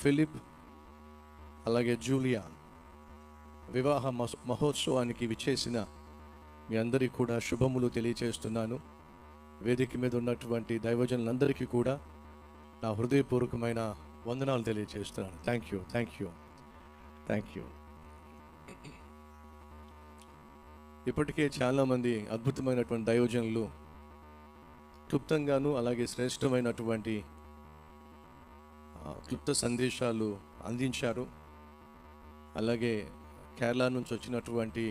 Philip అలాగే Julia వివాహ మహోత్సవానికి విచ్చేసిన మీ అందరికీ కూడా శుభములు తెలియచేస్తున్నాను. వేదిక మీద ఉన్నటువంటి దైవజనులందరికీ కూడా నా హృదయపూర్వకమైన వందనాలు తెలియచేస్తున్నాను. Thank you. ఇప్పటికే చాలామంది అద్భుతమైనటువంటి దైవజనులు క్లుప్తంగాను అలాగే శ్రేష్టమైనటువంటి క్లుప్త సందేశాలు అందించారు. అలాగే కేరళ నుంచి వచ్చినటువంటి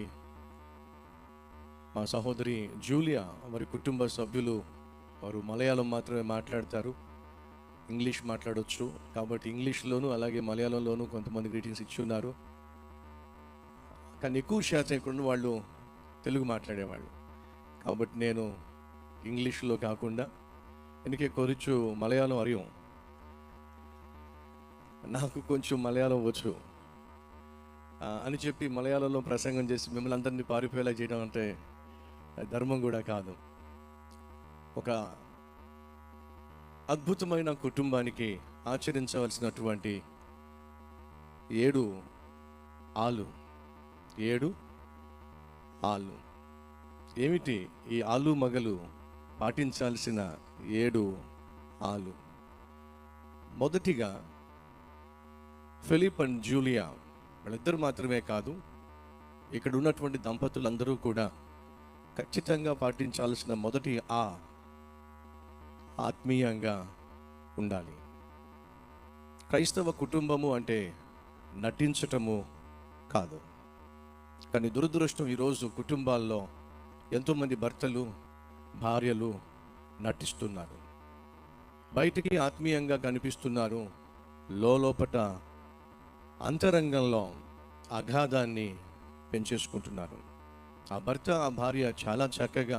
మా సహోదరి జూలియా వారి కుటుంబ సభ్యులు వారు మలయాళం మాత్రమే మాట్లాడతారు, ఇంగ్లీష్ మాట్లాడవచ్చు. కాబట్టి ఇంగ్లీష్లోను అలాగే మలయాళంలోనూ కొంతమంది గ్రీటింగ్స్ ఇచ్చి ఉన్నారు. కానీ ఎక్కువ శాతం ఇక్కడ వాళ్ళు తెలుగు మాట్లాడేవాళ్ళు. కాబట్టి నేను ఇంగ్లీష్లో కాకుండా എനിക്ക് കുറച്ചു మలయాళం അറിയും, నాకు కొంచెం మలయాళం వచ్చు అని చెప్పి మలయాళంలో ప్రసంగం చేసి మిమ్మల్ని అందరినీ పారిపోయేలా చేయడం అంటే ధర్మం కూడా కాదు. ఒక అద్భుతమైన కుటుంబానికి ఆచరించవలసినటువంటి 7 ఆలు ఏమిటి? ఈ ఆలు మగలు పాటించాల్సిన 7 ఆలు. మొదటిగా ఫిలిప్ అండ్ జూలియా వాళ్ళిద్దరు మాత్రమే కాదు, ఇక్కడ ఉన్నటువంటి దంపతులందరూ కూడా ఖచ్చితంగా పాటించాల్సిన మొదటి ఆత్మీయంగా ఉండాలి. క్రైస్తవ కుటుంబము అంటే నటించటము కాదు. కానీ దురదృష్టం, ఈరోజు కుటుంబాల్లో ఎంతోమంది భర్తలు భార్యలు నటిస్తున్నారు. బయటికి ఆత్మీయంగా కనిపిస్తున్నారు, లోపట అంతరంగంలో అగాధాన్ని పెంచేసుకుంటున్నారు. ఆ భర్త ఆ భార్య చాలా చక్కగా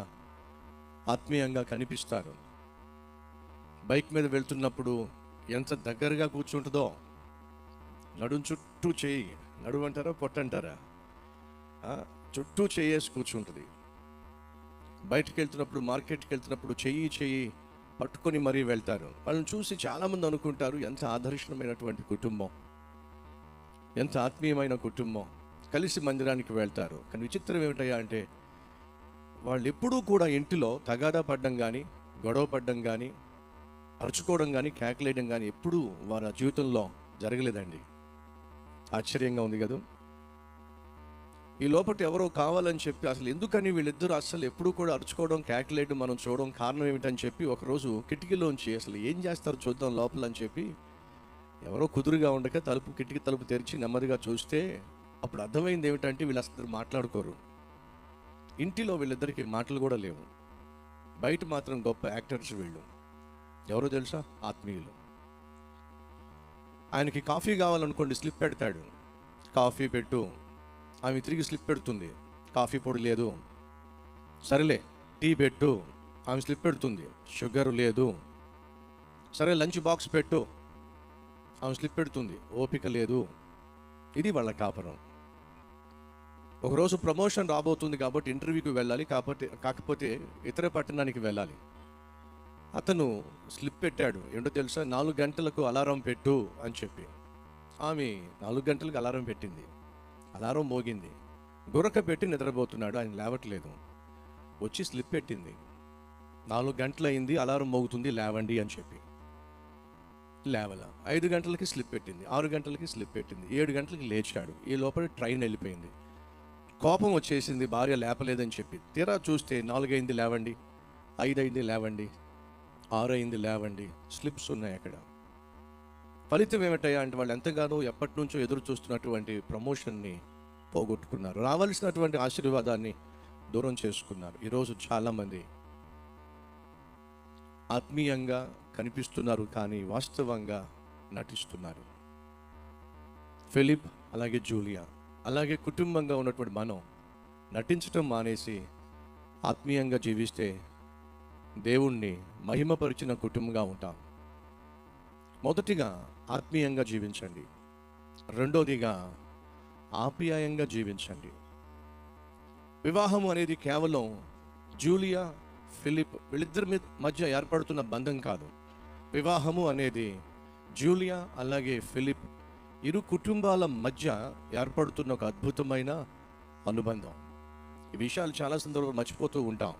ఆత్మీయంగా కనిపిస్తారు. బైక్ మీద వెళ్తున్నప్పుడు ఎంత దగ్గరగా కూర్చుంటుందో, నడుం చుట్టూ చేయి, నడువు అంటారా పొట్టంటారా, చుట్టూ చేయేసి కూర్చుంటుంది. బయటకు వెళ్తున్నప్పుడు మార్కెట్కి వెళ్తున్నప్పుడు చెయ్యి పట్టుకొని మరీ వెళ్తారు. వాళ్ళని చూసి చాలామంది అనుకుంటారు ఎంత ఆదర్శనమైనటువంటి కుటుంబం, ఎంత ఆత్మీయమైన కుటుంబం, కలిసి మందిరానికి వెళ్తారు. కానీ విచిత్రం ఏమిటయ్యా అంటే వాళ్ళు ఎప్పుడూ కూడా ఇంటిలో తగాదా పడ్డం కానీ, గొడవ పడ్డం కానీ, అరుచుకోవడం కానీ, కేకలేయడం కానీ ఎప్పుడూ వారి జీవితంలో జరగలేదండి. ఆశ్చర్యంగా ఉంది కదా. ఈ లోపల ఎవరో కావాలని చెప్పి, అసలు ఎందుకని వీళ్ళిద్దరూ అసలు ఎప్పుడూ కూడా అరుచుకోవడం కేకలేయడం మనం చూడడం కారణం ఏమిటని చెప్పి ఒకరోజు కిటికీలోంచి అసలు ఏం చేస్తారు చూద్దాం లోపల అని చెప్పి ఎవరో కుదురుగా ఉండక కిటికీ తలుపు తెరిచి నెమ్మదిగా చూస్తే అప్పుడు అర్థమైంది ఏమిటంటే వీళ్ళు అసలు మాట్లాడుకోరు. ఇంటిలో వీళ్ళిద్దరికి మాటలు కూడా లేవు. బయట మాత్రం గొప్ప యాక్టర్స్ వీళ్ళు. ఎవరో తెలుసా? ఆత్మీయులు. ఆయనకి కాఫీ కావాలనుకోండి, స్లిప్ పెడతాడు, కాఫీ పెట్టు. ఆమె తిరిగి స్లిప్ పెడుతుంది, కాఫీ పొడి లేదు. సరేలే టీ పెట్టు, ఆమె స్లిప్ పెడుతుంది, షుగర్ లేదు. సరే లంచ్ బాక్స్ పెట్టు, ఆమె స్లిప్ పెడుతుంది, ఓపిక లేదు. ఇది వాళ్ళ కాపురం. ఒకరోజు ప్రమోషన్ రాబోతుంది కాబట్టి ఇంటర్వ్యూకి వెళ్ళాలి, కాకపోతే ఇతర పట్టణానికి వెళ్ళాలి. అతను స్లిప్ పెట్టాడు, ఏంటో తెలుసా? 4 గంటలకు అలారం పెట్టు అని చెప్పి. ఆమె 4 గంటలకు అలారం పెట్టింది. అలారం మోగింది, గురక పెట్టి నిద్రపోతున్నాడు, ఆయన లేవట్లేదు. వచ్చి స్లిప్ పెట్టింది, 4 గంటలైంది, అలారం మోగుతుంది, లేవండి అని చెప్పి. లేవల. 5 గంటలకి స్లిప్ పెట్టింది, 6 గంటలకి స్లిప్ పెట్టింది, 7 గంటలకి లేచాడు. ఈ లోపల ట్రైన్ వెళ్ళిపోయింది. కోపం వచ్చేసింది, భార్య లేపలేదని చెప్పి. తీరా చూస్తే 4 అయింది లేవండి, 5 అయింది లేవండి, 6 అయింది లేవండి, స్లిప్స్ ఉన్నాయి అక్కడ. ఫలితం ఏమిటయ్యా అంటే వాళ్ళు ఎంతగానో ఎప్పటి నుంచో ఎదురు చూస్తున్నటువంటి ప్రమోషన్ని పోగొట్టుకున్నారు, రావాల్సినటువంటి ఆశీర్వాదాన్ని దూరం చేసుకున్నారు. ఈరోజు చాలామంది ఆత్మీయంగా కనిపిస్తున్నారు కానీ వాస్తవంగా నటిస్తున్నారు. ఫిలిప్ అలాగే జూలియా అలాగే కుటుంబంగా ఉన్నటువంటి మనం నటించటం మానేసి ఆత్మీయంగా జీవిస్తే దేవుణ్ణి మహిమపరిచిన కుటుంబంగా ఉంటాం. మొదటిగా ఆత్మీయంగా జీవించండి, రెండోదిగా ఆప్యాయంగా జీవించండి. వివాహం అనేది కేవలం జూలియా ఫిలిప్ వీళ్ళిద్దరి మధ్య ఏర్పడుతున్న బంధం కాదు. వివాహము అనేది జూలియా అలాగే ఫిలిప్, ఇరు కుటుంబాల మధ్య ఏర్పడుతున్న ఒక అద్భుతమైన అనుబంధం. ఈ విషయాలు చాలా సందర్భాలు మర్చిపోతూ ఉంటాం.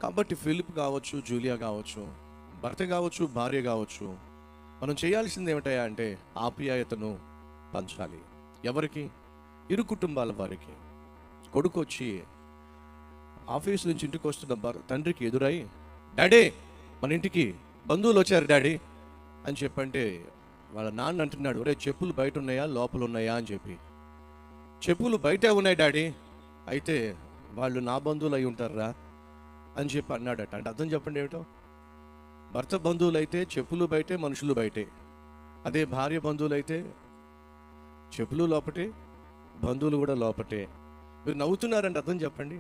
కాబట్టి ఫిలిప్ కావచ్చు, జూలియా కావచ్చు, భర్త కావచ్చు, భార్య కావచ్చు, మనం చేయాల్సింది ఏమిటయా అంటే ఆప్యాయతను పంచాలి. ఎవరికి? ఇరు కుటుంబాల వారికి. కొడుకు వచ్చి ఆఫీస్ నుంచి ఇంటికి వస్తున్న తండ్రికి ఎదురై, డాడీ మన ఇంటికి బంధువులు వచ్చారు డాడీ అని చెప్పంటే వాళ్ళ నాన్న అంటున్నాడు, ఒరే చెప్పులు బయట ఉన్నాయా లోపల ఉన్నాయా అని చెప్పి. చెప్పులు బయటే ఉన్నాయి డాడీ, అయితే వాళ్ళు నా బంధువులు అయి ఉంటారా అని చెప్పి అన్నాడట. అంటే అర్థం చెప్పండి ఏమిటో. భర్త బంధువులు అయితే చెప్పులు బయటే, మనుషులు బయటే. అదే భార్య బంధువులు అయితే చెప్పులు లోపటే, బంధువులు కూడా లోపటే. మీరు నవ్వుతున్నారంటే అర్థం చెప్పండి.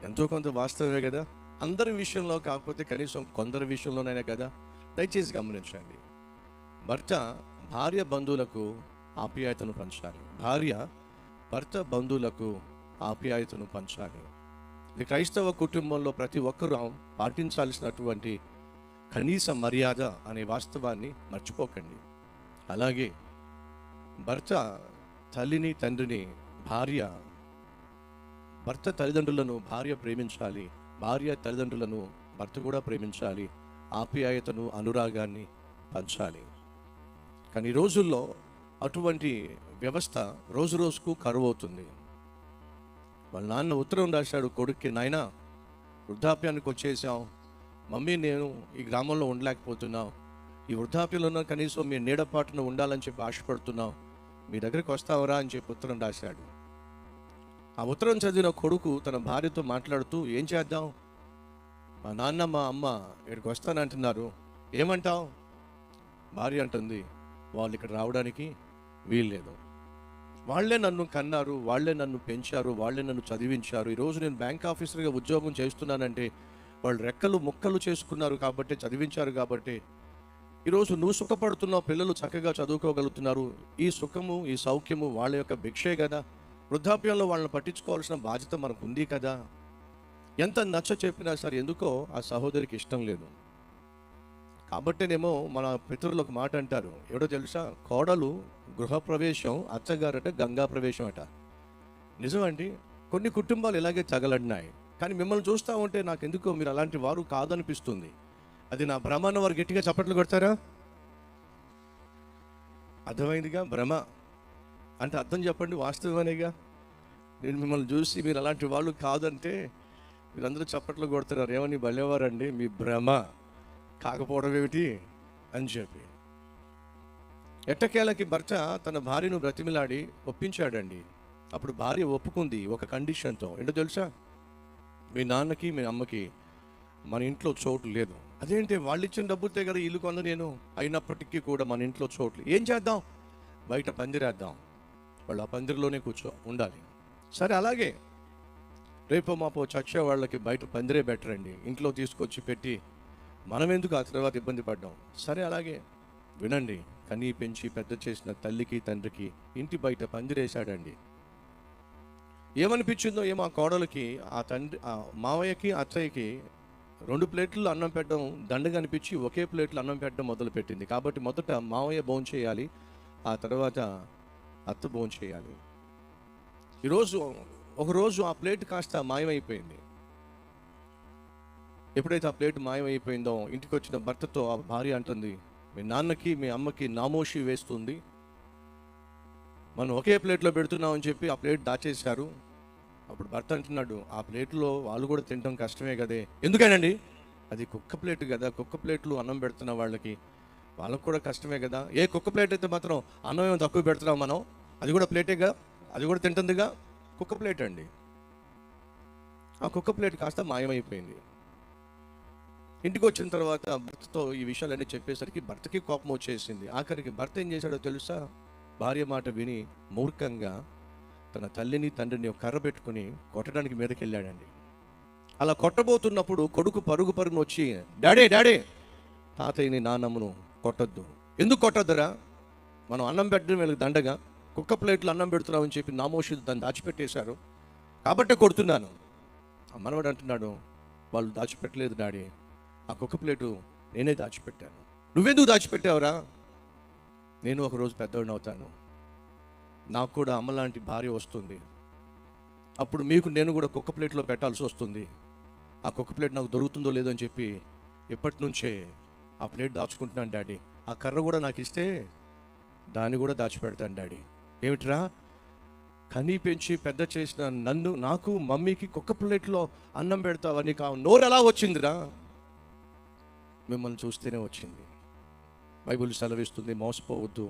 ఎంతో కొంత వాస్తవమే కదా. అందరి విషయంలో కాకపోతే కనీసం కొందరి విషయంలోనైనా కదా. దయచేసి గమనించండి. భర్త భార్య బంధువులకు ఆప్యాయతను పంచాలి, భార్య భర్త బంధువులకు ఆప్యాయతను పంచాలి. ఇది క్రైస్తవ కుటుంబంలో ప్రతి ఒక్కరూ పాటించాల్సినటువంటి కనీస మర్యాద అనే వాస్తవాన్ని మర్చిపోకండి. అలాగే భర్త తల్లిని తండ్రిని భర్త తల్లిదండ్రులను భార్య ప్రేమించాలి, భార్య తల్లిదండ్రులను భర్త కూడా ప్రేమించాలి, ఆప్యాయతను అనురాగాన్ని పంచాలి. కానీ ఈ రోజుల్లో అటువంటి వ్యవస్థ రోజు రోజుకు కరువు అవుతుంది. వాళ్ళ నాన్న ఉత్తరం రాశాడు కొడుక్కి, నాయనా వృద్ధాప్యానికి వచ్చేసాం, మమ్మీ నేను ఈ గ్రామంలో ఉండలేకపోతున్నాం, ఈ వృద్ధాప్యంలో కనీసం మీ నీడపాటున ఉండాలని చెప్పి ఆశపడుతున్నాం, మీ దగ్గరికి వస్తావరా అని చెప్పి ఉత్తరం రాశాడు. ఆ ఉత్తరం చదివిన కొడుకు తన భార్యతో మాట్లాడుతూ, ఏం చేద్దాం, మా నాన్న మా అమ్మ ఇక్కడికి వస్తానంటున్నారు, ఏమంటావు? భార్య అంటుంది, వాళ్ళు ఇక్కడ రావడానికి వీల్లేదు, వాళ్లే నన్ను కన్నారు, వాళ్లే నన్ను పెంచారు, వాళ్లే నన్ను చదివించారు. ఈరోజు నేను బ్యాంక్ ఆఫీసర్గా ఉద్యోగం చేస్తున్నానంటే వాళ్ళు రెక్కలు ముక్కలు చేసుకున్నారు కాబట్టి, చదివించారు కాబట్టి ఈరోజు నువ్వు సుఖపడుతున్నావు, పిల్లలు చక్కగా చదువుకోగలుగుతున్నారు. ఈ సుఖము ఈ సౌఖ్యము వాళ్ళ యొక్క భిక్షే కదా. వృద్ధాప్యంలో వాళ్ళని పట్టించుకోవాల్సిన బాధ్యత మనకు ఉంది కదా. ఎంత నచ్చ చెప్పినా సరే ఎందుకో ఆ సహోదరికి ఇష్టం లేదు. కాబట్టేనేమో మన పితరులు ఒక మాట అంటారు, ఎవడో తెలుసా, కోడలు గృహప్రవేశం, అత్తగారట గంగా ప్రవేశం అట. నిజమండి. కొన్ని కుటుంబాలు ఇలాగే తగలడినాయి. కానీ మిమ్మల్ని చూస్తూ ఉంటే నాకు ఎందుకో మీరు అలాంటి వారు కాదనిపిస్తుంది. అది నా భ్రమ అన్న వారు గట్టిగా చప్పట్లు కొడతారా? అర్థమైందిగా. భ్రమ అంటే అర్థం చెప్పండి, వాస్తవమనేగా. నేను మిమ్మల్ని చూసి మీరు అలాంటి వాళ్ళు కాదంటే మీరందరూ చప్పట్లు కొడుతున్నారు, ఏమని భలేవారండి మీ భ్రమ కాకపోవడం ఏమిటి అని చెప్పి. ఎట్టకేలకి భర్త తన భార్యను బ్రతిమిలాడి ఒప్పించాడండి. అప్పుడు భార్య ఒప్పుకుంది ఒక కండిషన్తో. ఏంటో తెలుసా, మీ నాన్నకి మీ అమ్మకి మన ఇంట్లో చోటు లేదు. అదేంటి, వాళ్ళు ఇచ్చిన డబ్బులతో కదా ఇల్లు కొన్న నేను, అయినప్పటికీ కూడా మన ఇంట్లో చోట్లు, ఏం చేద్దాం, బయట పందిరేద్దాం, వాళ్ళు ఆ పందిరిలోనే ఉండాలి. సరే అలాగే, రేపో మాపో చచ్చే వాళ్ళకి బయట పందిరే బెటర్ అండి, ఇంట్లో తీసుకొచ్చి పెట్టి మనం ఎందుకు ఆ తర్వాత ఇబ్బంది పడ్డాం. సరే అలాగే. వినండి, కనీ పెంచి పెద్ద చేసిన తల్లికి తండ్రికి ఇంటి బయట పందిరేశాడండి. ఏమనిపించిందో ఏమో ఆ కోడలికి, ఆ మావయ్యకి అత్తయ్యకి 2 ప్లేట్లు అన్నం పెట్టడం దండగా అనిపించి ఒకే ప్లేట్లు అన్నం పెట్టడం మొదలు పెట్టింది. కాబట్టి మొదట మావయ్య భోంచేయాలి, ఆ తర్వాత అత్త భోంచేయాలి. ఒకరోజు ఆ ప్లేట్ కాస్త మాయమైపోయింది. ఎప్పుడైతే ఆ ప్లేట్ మాయమైపోయిందో ఇంటికి వచ్చిన భర్తతో ఆ భార్య అంటుంది, మీ నాన్నకి మీ అమ్మకి నామోషి వేస్తుంది, మనం ఒకే ప్లేట్లో పెడుతున్నాం అని చెప్పి ఆ ప్లేట్ దాచేశారు. అప్పుడు భర్త అంటున్నాడు, ఆ ప్లేట్లో వాళ్ళు కూడా తినడం కష్టమే కదే. ఎందుకనండి, అది కుక్క ప్లేట్ కదా, కుక్క ప్లేట్లు అన్నం పెడుతున్న వాళ్ళకు కూడా కష్టమే కదా. ఏ కుక్క ప్లేట్ అయితే మాత్రం అన్నం ఏమో తక్కువ పెడుతున్నాం మనం, అది కూడా ప్లేటేగా, అది కూడా తింటుందిగా, కుక్క ప్లేట్ అండి. ఆ కుక్క ప్లేట్ కాస్త మాయమైపోయింది. ఇంటికి వచ్చిన తర్వాత భర్తతో ఈ విషయాలన్నీ చెప్పేసరికి భర్తకి కోపం వచ్చేసింది. ఆఖరికి భర్త ఏం చేశాడో తెలుసా, భార్య మాట విని మూర్ఖంగా తన తల్లిని తండ్రిని కర్ర పెట్టుకుని కొట్టడానికి మీదకి వెళ్ళాడండి. అలా కొట్టబోతున్నప్పుడు కొడుకు పరుగున వచ్చి, డాడీ తాతయ్యని నాన్నమ్మను కొట్టొద్దు. ఎందుకు కొట్టొద్దురా, మనం అన్నం పెట్టడం వీళ్ళకి దండగా, కుక్క ప్లేట్లు అన్నం పెడుతున్నామని చెప్పి నామోషి దాన్ని దాచిపెట్టేశారు కాబట్టే కొడుతున్నాను. మనవాడు అంటున్నాడు, వాళ్ళు దాచిపెట్టలేదు డాడీ, ఆ కుక్క ప్లేటు నేనే దాచిపెట్టాను. నువ్వెందుకు దాచిపెట్టావురా? నేను ఒకరోజు పెద్దవాడిని అవుతాను, నాకు కూడా అమ్మలాంటి భార్య వస్తుంది, అప్పుడు మీకు నేను కూడా కుక్క ప్లేట్లో పెట్టాల్సి వస్తుంది. ఆ కుక్క ప్లేట్ నాకు దొరుకుతుందో లేదో అని చెప్పి ఎప్పటి నుంచే ఆ ప్లేట్ దాచుకుంటున్నాను డాడీ. ఆ కర్ర కూడా నాకు ఇస్తే దాన్ని కూడా దాచిపెడతాను డాడీ. ఏమిట్రా, కనీ పెంచి పెద్ద చేసిన నాకు మమ్మీకి కుక్క ప్లేట్లో అన్నం పెడతావా? నీకు ఆ నోరు ఎలా వచ్చిందిరా? మిమ్మల్ని చూస్తేనే వచ్చింది. బైబిల్ సెలవిస్తుంది, మోసపోవద్దు,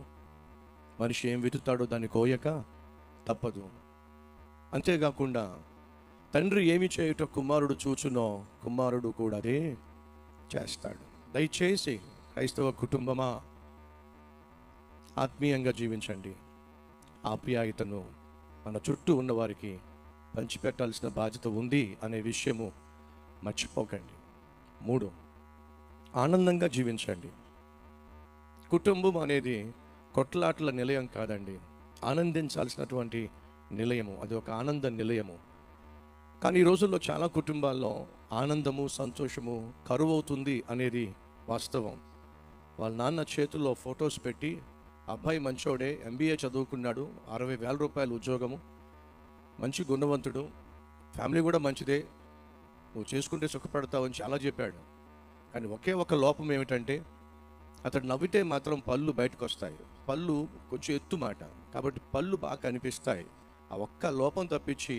మనిషి ఏం వెతుకుతాడో దాన్ని కోయక తప్పదు. అంతేకాకుండా తండ్రి ఏమి చేయుట కుమారుడు చూచునో కుమారుడు కూడా అదే చేస్తాడు. దయచేసి క్రైస్తవ కుటుంబమా, ఆత్మీయంగా జీవించండి. ఆప్యాయతను మన చుట్టూ ఉన్న వారికి పంచిపెట్టాల్సిన బాధ్యత ఉంది అనే విషయము మర్చిపోకండి. 3, ఆనందంగా జీవించండి. కుటుంబం అనేది కొట్లాటల నిలయం కాదండి, ఆనందించాల్సినటువంటి నిలయము. అది ఒక ఆనంద నిలయము. కానీ ఈ రోజుల్లో చాలా కుటుంబాల్లో ఆనందము, సంతోషము కరువు అవుతుంది అనేది వాస్తవం. వాళ్ళ నాన్న చేతుల్లో ఫొటోస్ పెట్టి, అబ్బాయి మంచోడే, MBA చదువుకున్నాడు, 60,000 రూపాయలు ఉద్యోగము, మంచి గుణవంతుడు, ఫ్యామిలీ కూడా మంచిదే, నువ్వు చేసుకుంటే సుఖపడతావు అని చాలా చెప్పాడు. కానీ ఒకే ఒక లోపం ఏమిటంటే, అతడు నవ్వితే మాత్రం పళ్ళు బయటకు వస్తాయి. పళ్ళు కొంచెం ఎత్తు మాట, కాబట్టి పళ్ళు బాగా కనిపిస్తాయి. ఆ ఒక్క లోపం తప్పించి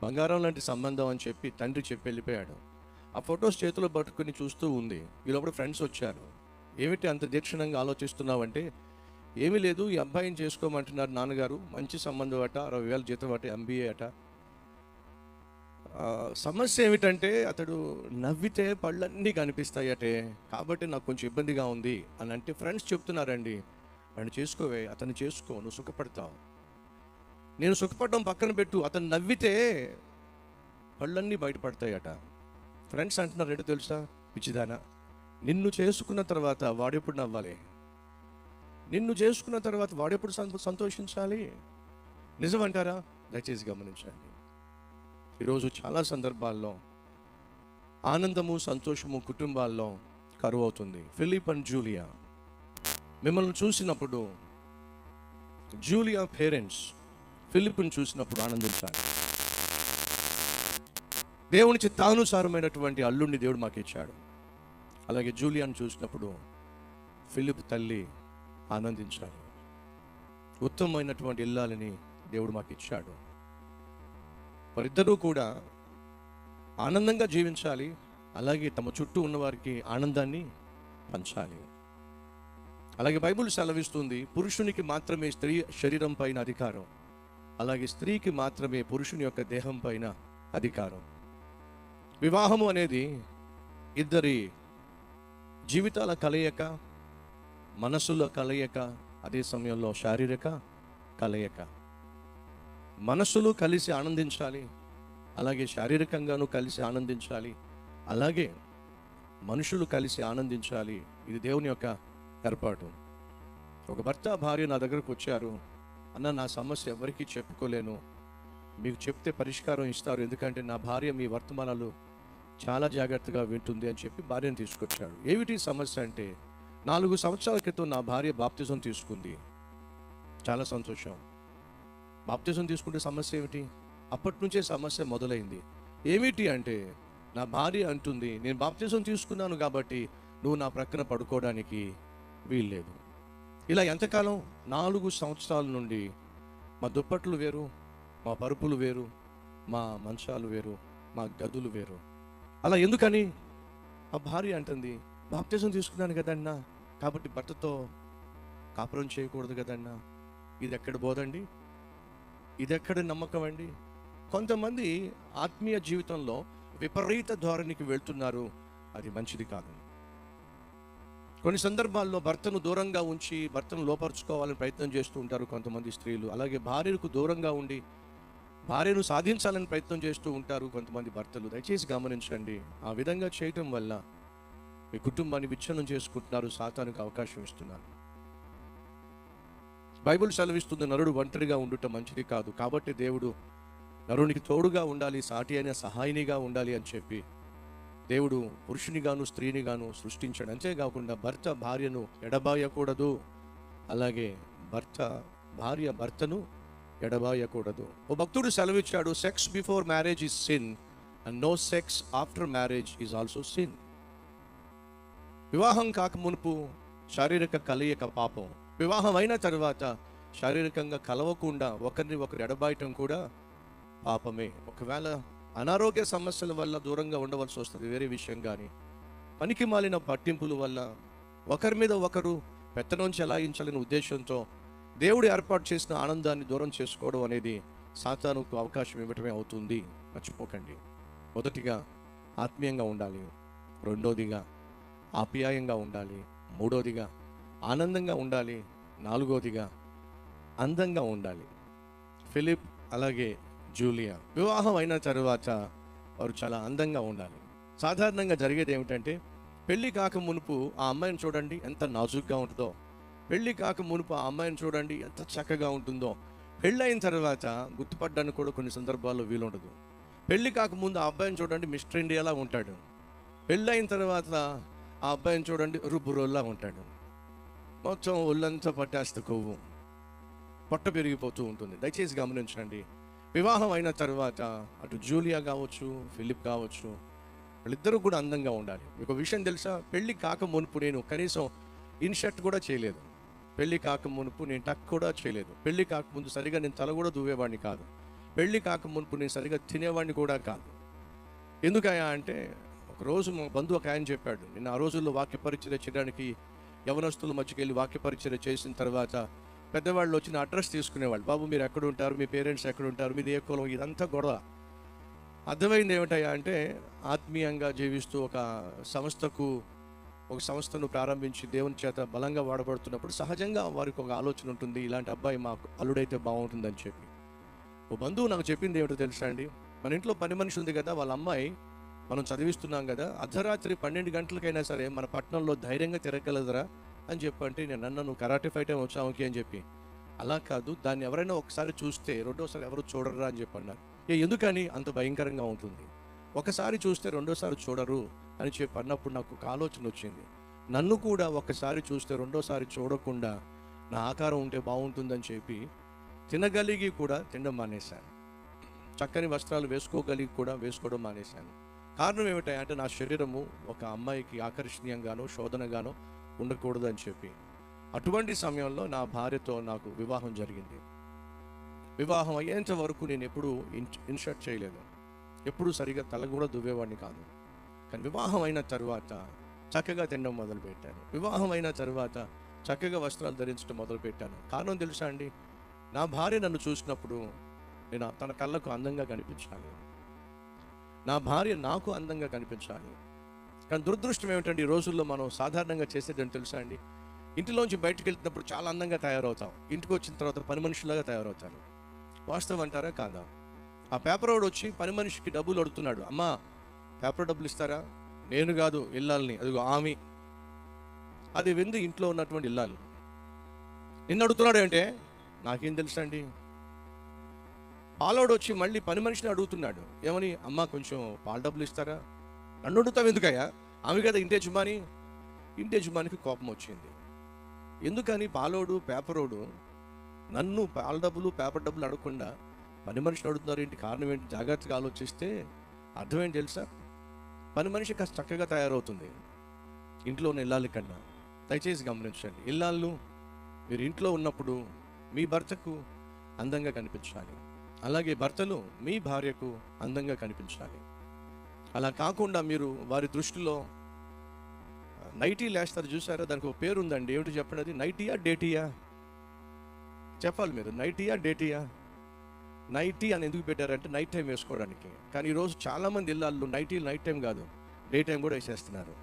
బంగారం లాంటి సంబంధం అని చెప్పి తండ్రి చెప్పి వెళ్ళిపోయాడు. ఆ ఫొటోస్ చేతిలో పట్టుకుని చూస్తూ ఉంది. వీళ్ళప్పుడు ఫ్రెండ్స్ వచ్చారు. ఏమిటి అంత దీక్షణంగా ఆలోచిస్తున్నావంటే, ఏమీ లేదు, ఈ అబ్బాయిని చేసుకోమంటున్నారు నాన్నగారు, మంచి సంబంధం అట, 60,000 జీతం అట, MBA అట. సమస్య ఏమిటంటే అతడు నవ్వితే పళ్ళన్నీ కనిపిస్తాయటే, కాబట్టి నాకు కొంచెం ఇబ్బందిగా ఉంది అని అంటే ఫ్రెండ్స్ చెప్తున్నారండి, వాడిని చేసుకోవే, అతన్ని చేసుకో, నువ్వు సుఖపడతావు. నేను సుఖపడడం పక్కన పెట్టు, అతను నవ్వితే పళ్ళన్నీ బయటపడతాయట. ఫ్రెండ్స్ అంటున్నారు ఏంటో తెలుసా, పిచ్చిదానా, నిన్ను చేసుకున్న తర్వాత వాడెప్పుడు నవ్వాలి? నిన్ను చేసుకున్న తర్వాత వాడెప్పుడు సంతోషించాలి? నిజమంటారా? దయచేసి గమనించండి. ఈరోజు చాలా సందర్భాల్లో ఆనందము, సంతోషము కుటుంబాల్లో కరువు అవుతుంది. ఫిలిప్ అండ్ జూలియా, మిమ్మల్ని చూసినప్పుడు, జూలియా పేరెంట్స్ ఫిలిప్ని చూసినప్పుడు ఆనందించాలి. దేవుని చిత్తానుసారమైనటువంటి అల్లుడిని దేవుడు మాకు ఇచ్చాడు. అలాగే జూలియాను చూసినప్పుడు ఫిలిప్ తల్లి ఆనందించాలి. ఉత్తమమైనటువంటి ఇల్లాలని దేవుడు మాకు ఇచ్చాడు. వారిద్దరూ కూడా ఆనందంగా జీవించాలి, అలాగే తమ చుట్టూ ఉన్నవారికి ఆనందాన్ని పంచాలి. అలాగే బైబిల్ సెలవిస్తుంది, పురుషునికి మాత్రమే స్త్రీ శరీరం పైన అధికారం, అలాగే స్త్రీకి మాత్రమే పురుషుని యొక్క దేహం పైన అధికారం. వివాహము అనేది ఇద్దరి జీవితాల కలయిక, మనసుల కలయిక, అదే సమయంలో శారీరక కలయిక. మనసులు కలిసి ఆనందించాలి, అలాగే శారీరకంగాను కలిసి ఆనందించాలి, అలాగే మనుషులు కలిసి ఆనందించాలి. ఇది దేవుని యొక్క ఏర్పాటు. ఒక భర్త భార్య నా దగ్గరకు వచ్చారు, అన్న నా సమస్య ఎవరికి చెప్పుకోలేను, మీకు చెప్తే పరిష్కారం ఇస్తారు, ఎందుకంటే నా భార్య మీ వర్తమానాలు చాలా జాగ్రత్తగా వింటుంది అని చెప్పి భార్యను తీసుకొచ్చాడు. ఏమిటి సమస్య అంటే, 4 సంవత్సరాల క్రితం నా భార్య బాప్తిజం తీసుకుంది. చాలా సంతోషం. బాప్తిజం తీసుకుంటే సమస్య ఏమిటి? అప్పటి నుంచే సమస్య మొదలైంది. ఏమిటి అంటే, నా భార్య అంటుంది, నేను బాప్తిజం తీసుకున్నాను కాబట్టి నువ్వు నా ప్రక్కన పడుకోవడానికి వీల్లేదు. ఇలా ఎంతకాలం? 4 సంవత్సరాల నుండి మా దుప్పట్లు వేరు, మా పరుపులు వేరు, మా మంచాలు వేరు, మా గదులు వేరు. అలా ఎందుకని? ఆ భార్య అంటుంది, బాప్తిజం తీసుకున్నాను కదన్నా, కాబట్టి భర్తతో కాపురం చేయకూడదు కదన్నా. ఇది ఎక్కడ బోధండి? ఇది ఎక్కడ నమ్మకం అండి? కొంతమంది ఆత్మీయ జీవితంలో విపరీత ధోరణికి వెళ్తున్నారు, అది మంచిది కాదు. కొన్ని సందర్భాల్లో భర్తను దూరంగా ఉంచి భర్తను లోపరుచుకోవాలని ప్రయత్నం చేస్తూ ఉంటారు కొంతమంది స్త్రీలు. అలాగే భార్యకు దూరంగా ఉండి భార్యను సాధించాలని ప్రయత్నం చేస్తూ ఉంటారు కొంతమంది భర్తలు. దయచేసి గమనించండి, ఆ విధంగా చేయటం వల్ల మీ కుటుంబాన్ని విచ్ఛిన్నం చేసుకుంటున్నారు, సాతానుకు అవకాశం ఇస్తున్నారు. బైబిల్ సెలవిస్తుంది, నరుడు ఒంటరిగా ఉండటం మంచిది కాదు, కాబట్టి దేవుడు నరునికి తోడుగా ఉండాలి, సాటి అయిన సహాయినిగా ఉండాలి అని చెప్పి దేవుడు పురుషుని గాను స్త్రీని గాను సృష్టించాడు. అంతేకాకుండా భర్త భార్యను ఎడబాయకూడదు, అలాగే భార్య భర్తను ఎడబాయకూడదు. ఓ భక్తుడు సెలవిచ్చాడు, sex before marriage is sin and no sex after marriage is also sin. వివాహం కాక మునుపు శారీరక కలయిక పాపం, వివాహం అయిన తర్వాత శారీరకంగా కలవకుండా ఒకరిని ఒకరు ఎడబాయటం కూడా పాపమే. ఒకవేళ అనారోగ్య సమస్యల వల్ల దూరంగా ఉండవలసి వస్తుంది, వేరే విషయం. కానీ పనికి మాలిన పట్టింపుల వల్ల ఒకరి మీద ఒకరు పెత్తనం చెలాయించాలనే ఉద్దేశంతో దేవుడు ఏర్పాటు చేసిన ఆనందాన్ని దూరం చేసుకోవడం అనేది సాతానుకు అవకాశం ఇవ్వటమే అవుతుంది. మర్చిపోకండి. మొదటిగా ఆత్మీయంగా ఉండాలి, రెండోదిగా ఆప్యాయంగా ఉండాలి, మూడోదిగా ఆనందంగా ఉండాలి, నాలుగోదిగా అందంగా ఉండాలి. ఫిలిప్ అలాగే జూలియా వివాహం అయిన తర్వాత వారు చాలా అందంగా ఉండాలి. సాధారణంగా జరిగేది ఏమిటంటే, పెళ్లి కాక మునుపు ఆ అమ్మాయిని చూడండి ఎంత నాజుగ్గా ఉంటుందో, పెళ్లి కాక మునుపు ఆ అమ్మాయిని చూడండి ఎంత చక్కగా ఉంటుందో, పెళ్ళైన తర్వాత గుర్తుపడ్డానికి కూడా కొన్ని సందర్భాల్లో వీలుండదు. పెళ్లి కాకముందు ఆ అబ్బాయిని చూడండి మిస్టర్ ఇండియాలా ఉంటాడు, పెళ్ళైన తర్వాత ఆ అబ్బాయిని చూడండి రుబ్బురోల్లా ఉంటాడు. మొత్తం ఒళ్ళంతా పట్టేస్తే కొవ్వు, పొట్ట పెరిగిపోతూ ఉంటుంది. దయచేసి గమనించండి. వివాహం అయిన తర్వాత అటు జూలియా కావచ్చు, ఫిలిప్ కావచ్చు, వాళ్ళిద్దరూ కూడా అందంగా ఉండాలి. మీకు విషయం తెలుసా, పెళ్ళి కాక మునుపు నేను కనీసం ఇన్షర్ట్ కూడా చేయలేదు. పెళ్ళి కాక మునుపు నేను టక్ కూడా చేయలేదు. పెళ్ళి కాకముందు సరిగా నేను తల కూడా దువ్వేవాడిని కాదు. పెళ్ళి కాక మునుపు నేను సరిగా తినేవాడిని కూడా కాదు. ఎందుకయ్యా అంటే, ఒకరోజు మా బంధువు ఒక ఆయన చెప్పాడు, నేను ఆ రోజుల్లో వాక్య పరిచర్య చేయడానికి యవనస్తుల మధ్యకి వెళ్ళి వాక్య పరిచర్య చేసిన తర్వాత పెద్దవాళ్ళు వచ్చిన అడ్రస్ తీసుకునేవాళ్ళు. బాబు మీరు ఎక్కడ ఉంటారు, మీ పేరెంట్స్ ఎక్కడ ఉంటారు, మీది ఏ కులం, ఇదంతా గొడవ. అర్థమైంది ఏమిటయ్యా అంటే, ఆత్మీయంగా జీవిస్తూ ఒక సంస్థను ప్రారంభించి దేవుని చేత బలంగా వాడబడుతున్నప్పుడు సహజంగా వారికి ఒక ఆలోచన ఉంటుంది, ఇలాంటి అబ్బాయి మా అల్లుడైతే బాగుంటుందని చెప్పి. ఓ బంధువు నాకు చెప్పింది ఏమిటో తెలుసా అండి, మన ఇంట్లో పని మనిషి ఉంది కదా, వాళ్ళ అమ్మాయి మనం చదివిస్తున్నాం కదా, అర్ధరాత్రి 12 గంటలకైనా సరే మన పట్టణంలో ధైర్యంగా తిరగలదురా అని చెప్పంటే, నేను నువ్వు కరాటే ఫైట్ ఏమి వచ్చావుకి అని చెప్పి, అలా కాదు, దాన్ని ఎవరైనా ఒకసారి చూస్తే రెండోసారి ఎవరు చూడరా అని చెప్పి అన్నారు. ఎందుకని అంత భయంకరంగా ఉంటుంది, ఒకసారి చూస్తే రెండోసారి చూడరు అని చెప్పి అన్నప్పుడు నాకు ఒక ఆలోచన వచ్చింది. నన్ను కూడా ఒకసారి చూస్తే రెండోసారి చూడకుండా నా ఆకారం ఉంటే బాగుంటుందని చెప్పి తినగలిగి కూడా తినడం మానేశాను. చక్కని వస్త్రాలు వేసుకోగలిగి కూడా వేసుకోవడం మానేశాను. కారణం ఏమిటంటే, నా శరీరము ఒక అమ్మాయికి ఆకర్షణీయంగానో శోధనగానో ఉండకూడదు అని చెప్పి. అటువంటి సమయంలో నా భార్యతో నాకు వివాహం జరిగింది. వివాహం అయ్యేంత వరకు నేను ఎప్పుడూ ఇన్షర్ట్ చేయలేదు, ఎప్పుడు సరిగా తల కూడా దువ్వేవాడిని కాదు. కానీ వివాహం అయిన తర్వాత చక్కగా తినడం మొదలుపెట్టాను. వివాహం అయిన తర్వాత చక్కగా వస్త్రాలు ధరించడం మొదలుపెట్టాను. కారణం తెలుసా అండి, నా భార్య నన్ను చూసినప్పుడు నేను తన కళ్ళకు అందంగా కనిపించాలి, నా భార్య నాకు అందంగా కనిపించాలి. కానీ దురదృష్టం ఏమిటంటే, ఈ రోజుల్లో మనం సాధారణంగా చేసేదని తెలుసా అండి, ఇంటిలోంచి బయటకు వెళ్తున్నప్పుడు చాలా అందంగా తయారవుతాం, ఇంటికి వచ్చిన తర్వాత పని మనిషిలాగా తయారవుతారు. వాస్తవం అంటారా కాదా? ఆ పేపర్ వాడు వచ్చి పని మనిషికి డబ్బులు అడుగుతున్నాడు, అమ్మా పేపర్ డబ్బులు ఇస్తారా? నేను కాదు, ఇల్లాలని, అదిగో ఆమె. అది విందు ఇంట్లో ఉన్నటువంటి ఇల్లాలు. నిన్ను అడుగుతున్నాడు అంటే నాకేం తెలుసా అండి. పాలోడు వచ్చి మళ్ళీ పని మనిషిని అడుగుతున్నాడు, ఏమని, అమ్మ కొంచెం పాల డబ్బులు ఇస్తారా? నన్ను అడుగుతావు ఎందుకయ్యా, ఆమె కదా ఇంటి యజమాని. ఇంటి యజమానికి కోపం వచ్చింది. ఎందుకని పాలోడు పేపరోడు నన్ను పాల డబ్బులు పేపర్ డబ్బులు అడగకుండా పని మనిషిని అడుగుతున్నారు ఏంటి, కారణం ఏంటి? జాగ్రత్తగా ఆలోచిస్తే అర్థమేంటి తెలుసా, పని మనిషి కాస్త చక్కగా తయారవుతుంది ఇంట్లో ఉన్న ఇల్లాలి కన్నా. దయచేసి గమనించండి, ఇల్లాళ్ళు మీరు ఇంట్లో ఉన్నప్పుడు మీ భర్తకు అందంగా కనిపించాలి, అలాగే భర్తలు మీ భార్యకు అందంగా కనిపించాలి. అలా కాకుండా మీరు వారి దృష్టిలో నైటీ లేస్తారు చూసారా, దానికి ఒక పేరు ఉందండి, ఏమిటి చెప్పండి, అది నైటీయా డేటీయా? చెప్పాలి మీరు, నైటీయా డేటీయా? నైటీ అని ఎందుకు పెట్టారంటే నైట్ టైం వేసుకోవడానికి. కానీ ఈరోజు చాలామంది ఇళ్ళల్లో నైటీలు నైట్ టైం కాదు, డే టైం కూడా వేసేస్తున్నారు.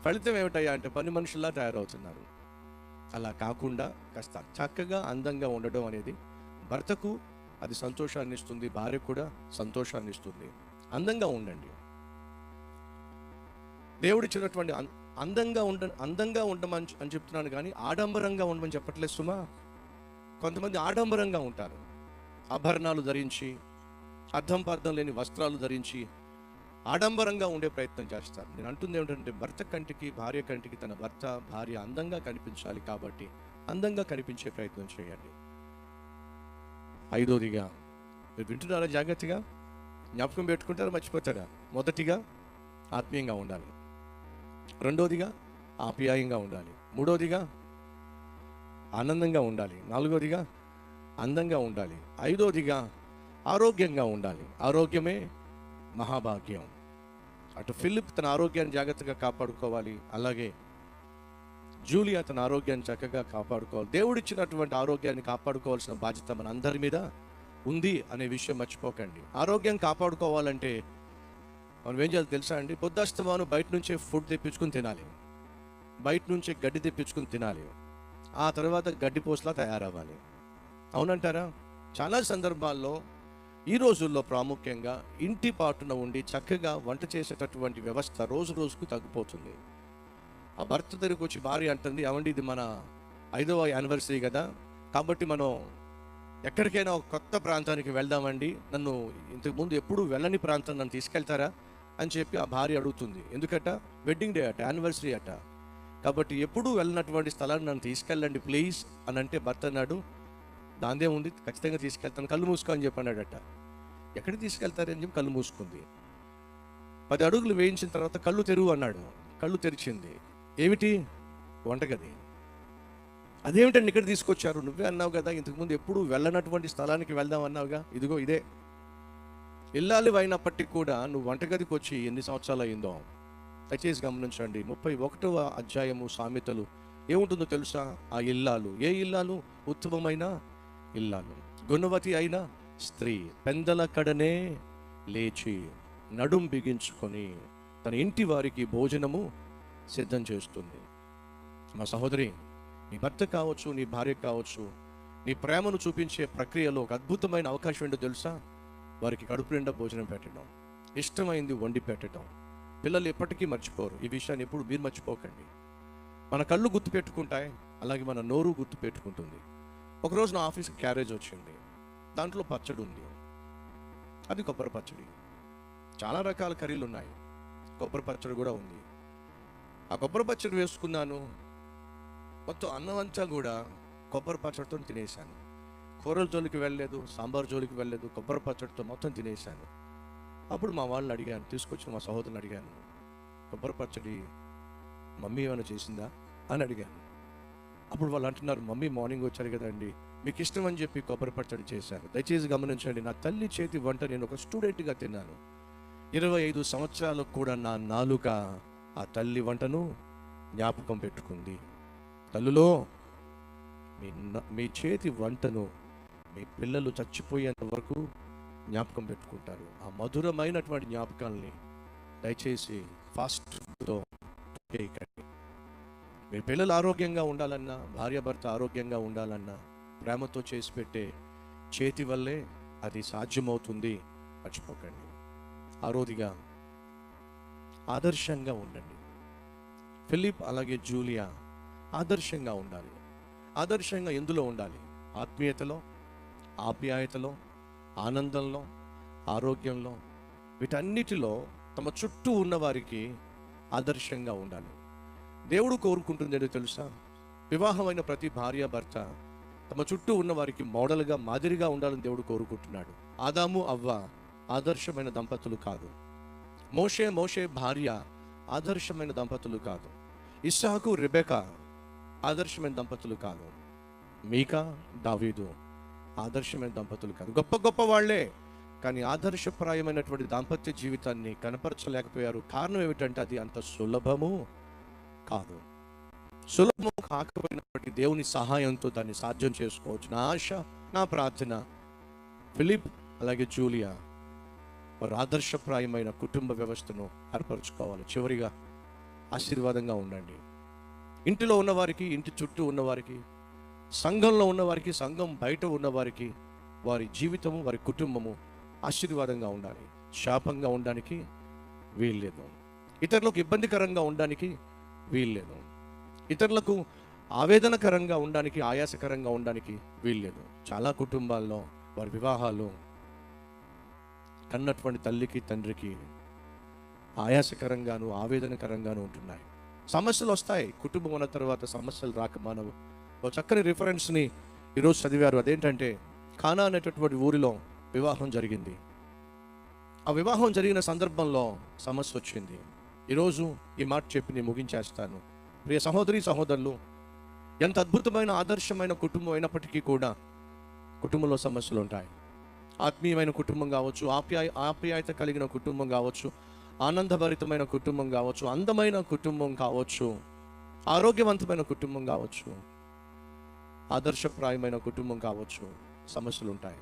ఫలితం ఏమిటయ్యా అంటే పని మనుషుల్లా తయారవుతున్నారు. అలా కాకుండా కాస్త చక్కగా అందంగా ఉండడం అనేది భర్తకు అది సంతోషాన్ని ఇస్తుంది, భార్యకు కూడా సంతోషాన్ని ఇస్తుంది. అందంగా ఉండండి. దేవుడిచ్చినటువంటి అందంగా ఉండమని అని చెప్తున్నాను, కానీ ఆడంబరంగా ఉండమని చెప్పట్లేదు సుమా. కొంతమంది ఆడంబరంగా ఉంటారు, ఆభరణాలు ధరించి, అర్థం పర్థం లేని వస్త్రాలు ధరించి, ఆడంబరంగా ఉండే ప్రయత్నం చేస్తారు. నేను అంటుంది ఏమిటంటే భర్త కంటికి భార్య కంటికి తన భర్త భార్య అందంగా కనిపించాలి కాబట్టి అందంగా కనిపించే ప్రయత్నం చేయండి. ఐదోదిగా, మీరు వింటున్నారా జాగ్రత్తగా? జ్ఞాపకం పెట్టుకుంటారా, మర్చిపోతారా? మొదటిగా ఆత్మీయంగా ఉండాలి. రెండోదిగా ఆప్యాయంగా ఉండాలి. మూడోదిగా ఆనందంగా ఉండాలి. నాలుగోదిగా అందంగా ఉండాలి. ఐదోదిగా ఆరోగ్యంగా ఉండాలి. ఆరోగ్యమే మహాభాగ్యం. అటు ఫిలిప్ తన ఆరోగ్యాన్ని జాగ్రత్తగా కాపాడుకోవాలి, అలాగే జూలియా తన ఆరోగ్యాన్ని చక్కగా కాపాడుకోవాలి. దేవుడిచ్చినటువంటి ఆరోగ్యాన్ని కాపాడుకోవాల్సిన బాధ్యత మన అందరి మీద ఉంది అనే విషయం మర్చిపోకండి. ఆరోగ్యం కాపాడుకోవాలంటే మనం ఏం చేయాలి తెలుసా అండి? పొద్దుస్తమాను బయట నుంచే ఫుడ్ తెప్పించుకుని తినాలి, బయట నుంచే గడ్డి తెప్పించుకుని తినాలి, ఆ తర్వాత గడ్డి పోసలా తయారవ్వాలి. అవునంటారా? చాలా సందర్భాల్లో ఈ రోజుల్లో ప్రాముఖ్యంగా ఇంటి పాటున ఉండి చక్కగా వంట చేసేటటువంటి వ్యవస్థ రోజు రోజుకు తగ్గిపోతుంది. ఆ భర్త దగ్గరికి వచ్చి భార్య అంటుంది, ఏమండి ఇది మన 5వ యానివర్సరీ కదా, కాబట్టి మనం ఎక్కడికైనా ఒక కొత్త ప్రాంతానికి వెళ్దామండి, నన్ను ఇంతకుముందు ఎప్పుడు వెళ్ళని ప్రాంతం నన్ను తీసుకెళ్తారా అని చెప్పి ఆ భార్య అడుగుతుంది. ఎందుకట? వెడ్డింగ్ డే అట, యానివర్సరీ అట, కాబట్టి ఎప్పుడూ వెళ్ళినటువంటి స్థలాన్ని నన్ను తీసుకెళ్ళండి ప్లీజ్ అని అంటే భర్త అన్నాడు, దాందే ఉంది, ఖచ్చితంగా తీసుకెళ్తాను, కళ్ళు మూసుకో అని చెప్పి అన్నాడట. ఎక్కడికి తీసుకెళ్తారని చెప్పి కళ్ళు మూసుకుంది. 10 అడుగులు వేయించిన తర్వాత కళ్ళు తెరువు అన్నాడు. కళ్ళు తెరిచింది. ఏమిటి? వంటగది. అదేమిటండి ఇక్కడ తీసుకొచ్చారు? నువ్వే అన్నావు కదా ఇంతకుముందు ఎప్పుడు వెళ్ళనటువంటి స్థలానికి వెళ్దాం అన్నావుగా, ఇదిగో ఇదే. ఇల్లాలు అయినప్పటికీ కూడా నువ్వు వంటగదికి వచ్చి ఎన్ని సంవత్సరాలు అయిందో దయచేసి గమనించండి. 31వ అధ్యాయము సామెతలు ఏముంటుందో తెలుసా? ఆ ఇల్లాలు, ఏ ఇల్లాలు? ఉత్తమమైన ఇల్లాలు, గుణవతి అయిన స్త్రీ పెందల కడనే లేచి నడుం బిగించుకొని తన ఇంటి వారికి భోజనము సిద్ధం చేస్తుంది. మా సహోదరి, నీ భర్త కావచ్చు, నీ భార్య కావచ్చు, నీ ప్రేమను చూపించే ప్రక్రియలో ఒక అద్భుతమైన అవకాశం ఏంటో తెలుసా? వారికి కడుపు నిండా భోజనం పెట్టడం, ఇష్టమైంది వండి పెట్టడం. పిల్లలు ఎప్పటికీ మర్చిపోరు ఈ విషయాన్ని, ఎప్పుడు మీరు మర్చిపోకండి. మన కళ్ళు గుర్తు పెట్టుకుంటాయి, అలాగే మన నోరు గుర్తు పెట్టుకుంటుంది. ఒకరోజు నా ఆఫీస్కి క్యారేజ్ వచ్చింది, దాంట్లో పచ్చడి ఉంది. అది కొబ్బరి పచ్చడి. చాలా రకాల కర్రీలు ఉన్నాయి, కొబ్బరి పచ్చడి కూడా ఉంది. ఆ కొబ్బరి పచ్చడి వేసుకున్నాను, మొత్తం అన్నం అంతా కూడా కొబ్బరి పచ్చడితో తినేసాను. కూరల జోలికి వెళ్ళలేదు, సాంబార్ జోలికి వెళ్ళలేదు, కొబ్బరి పచ్చడితో మొత్తం తినేసాను. అప్పుడు మా వాళ్ళని అడిగాను, తీసుకొచ్చిన మా సహోదరుని అడిగాను, కొబ్బరి పచ్చడి మమ్మీ ఏమైనా చేసిందా అని అడిగాను. అప్పుడు వాళ్ళు అంటున్నారు, మమ్మీ మార్నింగ్ వచ్చారు కదండి, మీకు ఇష్టం అని చెప్పి కొబ్బరి పచ్చడి చేశారు. దయచేసి గమనించండి, నా తల్లి చేతి వంట నేను ఒక స్టూడెంట్గా తిన్నాను. 25 సంవత్సరాలకు కూడా నా నాలుక ఆ తల్లి వంటను జ్ఞాపకం పెట్టుకుంది. తల్లులో మీ చేతి వంటను మీ పిల్లలు చచ్చిపోయేంత వరకు జ్ఞాపకం పెట్టుకుంటారు. ఆ మధురమైనటువంటి జ్ఞాపకాలని దయచేసి ఫాస్ట్ ఫుడ్తో చేయకండి. మీ పిల్లలు ఆరోగ్యంగా ఉండాలన్నా, భార్యాభర్త ఆరోగ్యంగా ఉండాలన్నా ప్రేమతో చేసి పెట్టే చేతి వల్లే అది సాధ్యమవుతుంది, మర్చిపోకండి. ఆరోదిగా ఆదర్శంగా ఉండండి. ఫిలిప్ అలాగే జూలియా ఆదర్శంగా ఉండాలి. ఆదర్శంగా ఎందులో ఉండాలి? ఆత్మీయతలో, ఆప్యాయతలో, ఆనందంలో, ఆరోగ్యంలో, వీటన్నిటిలో తమ చుట్టూ ఉన్నవారికి ఆదర్శంగా ఉండాలి. దేవుడు కోరుకుంటుంది ఏంటో తెలుసా? వివాహమైన ప్రతి భార్య భర్త తమ చుట్టూ ఉన్న వారికి మోడల్గా, మాదిరిగా ఉండాలని దేవుడు కోరుకుంటున్నాడు. ఆదాము అవ్వ ఆదర్శమైన దంపతులు కాదు. మోషే భార్య ఆదర్శమైన దంపతులు కాదు. ఇస్సాకు రెబెకా ఆదర్శమైన దంపతులు కాదు. మీకా దావీదు ఆదర్శమైన దంపతులు కాదు. గొప్ప గొప్ప వాళ్లే, కానీ ఆదర్శప్రాయమైనటువంటి దాంపత్య జీవితాన్ని కనపరచలేకపోయారు. కారణం ఏమిటంటే అది అంత సులభము కాదు. సులభము కాకపోయినప్పటికీ దేవుని సహాయంతో దాన్ని సాధ్యం చేసుకోవచ్చు. నా ఆశ, నా ప్రార్థన ఫిలిప్ అలాగే జూలియా వారు ఆదర్శప్రాయమైన కుటుంబ వ్యవస్థను ఏర్పరచుకోవాలి. చివరిగా ఆశీర్వాదంగా ఉండండి. ఇంటిలో ఉన్నవారికి, ఇంటి చుట్టూ ఉన్నవారికి, సంఘంలో ఉన్నవారికి, సంఘం బయట ఉన్నవారికి వారి జీవితము, వారి కుటుంబము ఆశీర్వాదంగా ఉండాలి. శాపంగా ఉండడానికి వీల్లేదు. ఇతరులకు ఇబ్బందికరంగా ఉండడానికి వీల్లేదు. ఇతరులకు ఆవేదనకరంగా ఉండడానికి, ఆయాసకరంగా ఉండడానికి వీల్లేదు. చాలా కుటుంబాల్లో వారి వివాహాలు కన్నటువంటి తల్లికి తండ్రికి ఆయాసకరంగాను ఆవేదనకరంగాను ఉంటున్నాయి. సమస్యలు వస్తాయి. కుటుంబం ఉన్న తర్వాత సమస్యలు రాక మానవు. ఒక చక్కని రిఫరెన్స్ని ఈరోజు చదివారు. అదేంటంటే, కానా అనేటటువంటి ఊరిలో వివాహం జరిగింది. ఆ వివాహం జరిగిన సందర్భంలో సమస్య వచ్చింది. ఈరోజు ఈ మాట చెప్పి నేను ముగించేస్తాను. ప్రియ సహోదరి సహోదరులు, ఎంత అద్భుతమైన ఆదర్శమైన కుటుంబం అయినప్పటికీ కూడా కుటుంబంలో సమస్యలు ఉంటాయి. ఆత్మీయమైన కుటుంబం కావచ్చు, ఆప్యాయత కలిగిన కుటుంబం కావచ్చు, ఆనందభరితమైన కుటుంబం కావచ్చు, అందమైన కుటుంబం కావచ్చు, ఆరోగ్యవంతమైన కుటుంబం కావచ్చు, ఆదర్శప్రాయమైన కుటుంబం కావచ్చు, సమస్యలు ఉంటాయి.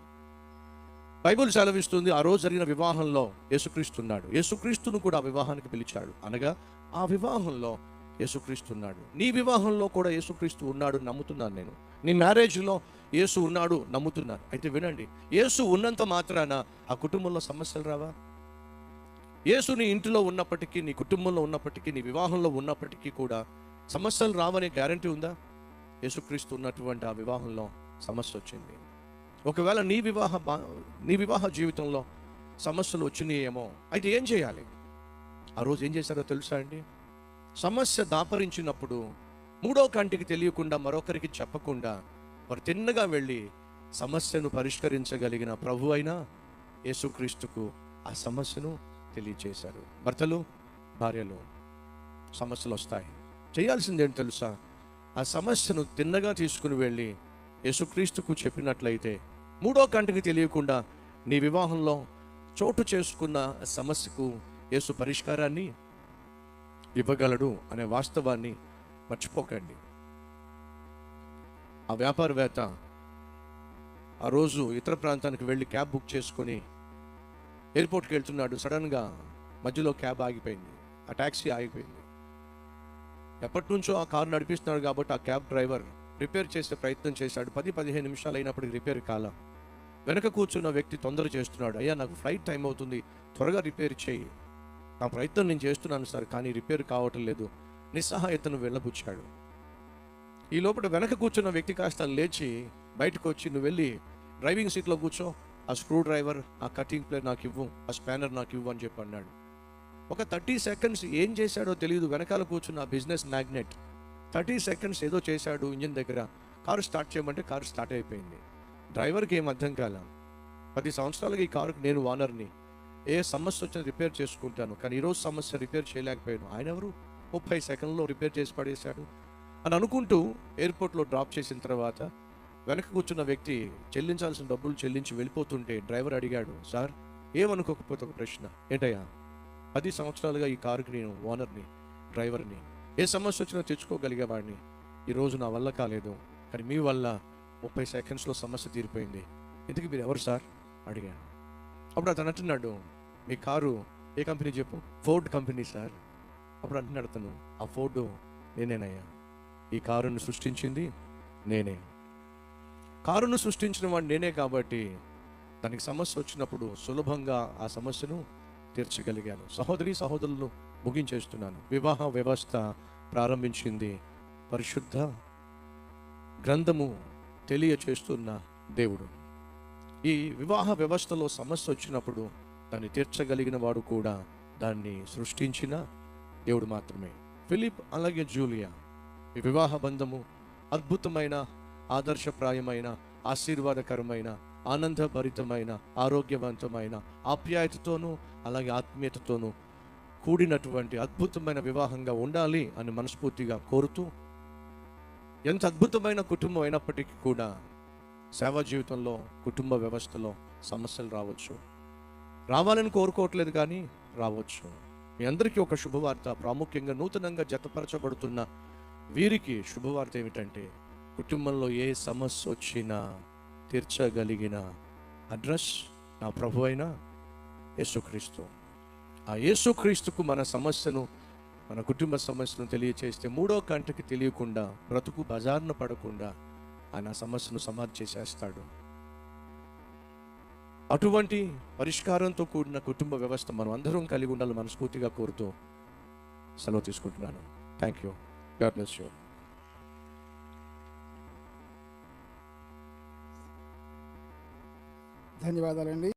బైబిల్ సెలవిస్తుంది, ఆ రోజు జరిగిన వివాహంలో యేసుక్రీస్తు ఉన్నాడు. యేసుక్రీస్తును కూడా ఆ వివాహానికి పిలిచాడు. అనగా ఆ వివాహంలో యేసుక్రీస్తు ఉన్నాడు. నీ వివాహంలో కూడా యేసుక్రీస్తు ఉన్నాడు నమ్ముతున్నాను నేను. నీ మ్యారేజ్లో యేసు ఉన్నాడు నమ్ముతున్నాను. అయితే వినండి, యేసు ఉన్నంత మాత్రాన ఆ కుటుంబంలో సమస్యలు రావా? యేసు నీ ఇంటిలో ఉన్నప్పటికీ, నీ కుటుంబంలో ఉన్నప్పటికీ, నీ వివాహంలో ఉన్నప్పటికీ కూడా సమస్యలు రావనే గ్యారంటీ ఉందా? యేసుక్రీస్తు ఉన్నటువంటి ఆ వివాహంలో సమస్య వచ్చింది. ఒకవేళ నీ వివాహ జీవితంలో సమస్యలు వచ్చినాయేమో, అయితే ఏం చేయాలి? ఆ రోజు ఏం చేశారో తెలుసా అండి? సమస్య దాపరించినప్పుడు మూడో కంటికి తెలియకుండా, మరొకరికి చెప్పకుండా వారు తిన్నగా వెళ్ళి సమస్యను పరిష్కరించగలిగిన ప్రభు అయిన యేసుక్రీస్తుకు ఆ సమస్యను తెలియచేశారు. భర్తలు, భార్యలు, సమస్యలు వస్తాయి. చేయాల్సిందేంటి తెలుసా? ఆ సమస్యను తిన్నగా తీసుకుని వెళ్ళి యేసుక్రీస్తుకు చెప్పినట్లయితే మూడో కంటికి తెలియకుండా నీ వివాహంలో చోటు చేసుకున్న సమస్యకు యేసు పరిష్కారాన్ని ఇవ్వగలడు అనే వాస్తవాన్ని మర్చిపోకండి. ఆ వ్యాపారవేత్త ఆ రోజు ఇతర ప్రాంతానికి వెళ్ళి క్యాబ్ బుక్ చేసుకొని ఎయిర్పోర్ట్కి వెళ్తున్నాడు. సడన్గా మధ్యలో క్యాబ్ ఆగిపోయింది, ఆ ట్యాక్సీ ఆగిపోయింది. ఎప్పటి నుంచో ఆ కారు నడిపిస్తున్నాడు కాబట్టి ఆ క్యాబ్ డ్రైవర్ రిపేర్ చేసే ప్రయత్నం చేశాడు. 10-15 నిమిషాలు అయినప్పటికీ రిపేర్ కాల. వెనక కూర్చున్న వ్యక్తి తొందర చేస్తున్నాడు. అయ్యా, నాకు ఫ్లైట్ టైం అవుతుంది, త్వరగా రిపేర్ చేయి. నా ప్రయత్నం నేను చేస్తున్నాను సార్, కానీ రిపేర్ కావటం లేదు. నిస్సహాయతను వెళ్ళబుచ్చాడు. ఈ లోపల వెనక కూర్చున్న వ్యక్తి కాస్త లేచి బయటకు వచ్చి, నువ్వు వెళ్ళి డ్రైవింగ్ సీట్లో కూర్చో, ఆ స్క్రూ డ్రైవర్, ఆ కటింగ్ ప్లేర్ నాకు ఇవ్వు, ఆ స్పానర్ నాకు ఇవ్వు అని చెప్పి అన్నాడు. ఒక 30 సెకండ్స్ ఏం చేశాడో తెలియదు. వెనకాల కూర్చున్న ఆ బిజినెస్ మ్యాగ్నెట్ 30 సెకండ్స్ ఏదో చేశాడు ఇంజిన్ దగ్గర. కారు స్టార్ట్ చేయమంటే కారు స్టార్ట్ అయిపోయింది. డ్రైవర్కి ఏం అర్థం కాల. 10 సంవత్సరాలుగా ఈ కారుకి నేను ఓనర్ని, ఏ సమస్య వచ్చినా రిపేర్ చేసుకుంటాను, కానీ ఈరోజు సమస్య రిపేర్ చేయలేకపోయాను. ఆయన ఎవరు 30 సెకండ్లో రిపేర్ చేసి పడేశాడు అని అనుకుంటూ ఎయిర్పోర్ట్లో డ్రాప్ చేసిన తర్వాత వెనక కూర్చున్న వ్యక్తి చెల్లించాల్సిన డబ్బులు చెల్లించి వెళ్ళిపోతుంటే డ్రైవర్ అడిగాడు, సార్ ఏమనుకోకపోతే ఒక ప్రశ్న, ఏంటయ్యా 10 సంవత్సరాలుగా ఈ కారుకి నేను ఓనర్ని, డ్రైవర్ని, ఏ సమస్య వచ్చినా తెచ్చుకోగలిగేవాడిని, ఈరోజు నా వల్ల కాలేదు, కానీ మీ వల్ల 30 సెకండ్స్లో సమస్య తీరిపోయింది. ఇంతకీ మీరు ఎవరు సార్ అడిగాను. అప్పుడు అతను అంటున్నాడు, మీ కారు ఏ కంపెనీ చెప్పు? Ford company sir. అప్పుడు అంటున్నాడు అతను, ఆ ఫోర్డు నేనేనయ్యా, ఈ కారును సృష్టించింది నేనే. కారును సృష్టించిన వాడు నేనే కాబట్టి దానికి సమస్య వచ్చినప్పుడు సులభంగా ఆ సమస్యను తీర్చగలిగాను. సహోదరి సహోదరులను ముగించేస్తున్నాను. వివాహ వ్యవస్థ ప్రారంభించింది పరిశుద్ధ గ్రంథము తెలియచేస్తున్న దేవుడు. ఈ వివాహ వ్యవస్థలో సమస్య వచ్చినప్పుడు దాన్ని తీర్చగలిగిన వాడు కూడా దాన్ని సృష్టించిన దేవుడు మాత్రమే. ఫిలిప్ అలాగే జూలియా, ఈ వివాహ బంధము అద్భుతమైన, ఆదర్శప్రాయమైన, ఆశీర్వాదకరమైన, ఆనందభరితమైన, ఆరోగ్యవంతమైన, ఆప్యాయతతోనూ అలాగే ఆత్మీయతతోనూ కూడినటువంటి అద్భుతమైన వివాహంగా ఉండాలి అని మనస్ఫూర్తిగా కోరుతూ, ఎంత అద్భుతమైన కుటుంబం అయినప్పటికీ కూడా సేవా జీవితంలో, కుటుంబ వ్యవస్థలో సమస్యలు రావచ్చు. రావాలని కోరుకోవట్లేదు, కానీ రావచ్చు. మీ అందరికీ ఒక శుభవార్త, ప్రాముఖ్యంగా నూతనంగా జతపరచబడుతున్న వీరికి శుభవార్త ఏమిటంటే, కుటుంబంలో ఏ సమస్య వచ్చినా తీర్చగలిగిన అడ్రస్ నా ప్రభు అయిన యేసుక్రీస్తు. ఆ యేసుక్రీస్తుకు మన సమస్యను, మన కుటుంబ సమస్యను తెలియచేస్తే మూడో కంటికి తెలియకుండా, బ్రతుకు బజారున పడకుండా ఆయన సమస్యను సమాధి చేసేస్తాడు. అటువంటి పరిష్కారంతో కూడిన కుటుంబ వ్యవస్థ మనం అందరం కలిగి ఉండాలని మనస్ఫూర్తిగా కోరుతూ సెలవు తీసుకుంటున్నాను. Thank you. God bless you. ధన్యవాదాలండి.